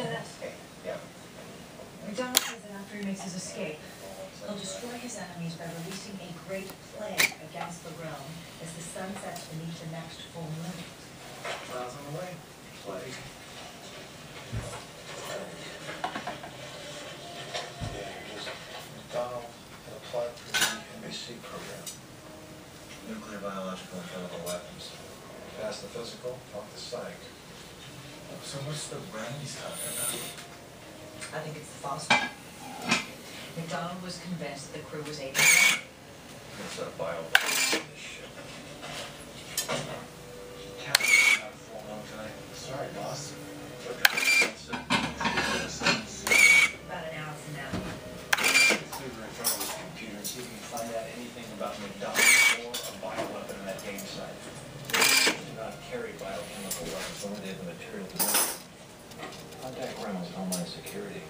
escape. Yeah. McDonald says that after he makes his escape, he'll destroy his enemies by releasing a great plague against the realm as the sun sets beneath the next full moon. Clouds on the way. Plague. Yeah, here's McDonald had applied for the NBC program. Nuclear, biological, and chemical weapons. Passed the physical, off the psych. So what's the brand he's talking about? I think it's the fossil. McDonald was convinced the crew was aiding him. It's a bioweapon. Shit. Captain's not full on tonight. Sorry, boss. About an hour from now. Clear in front of his computer and see if you can find out anything about McDonald or a bioweapon on that game site. They do not carry biochemical weapons, only they have the material to make. Contact Reynolds, Homeland Security.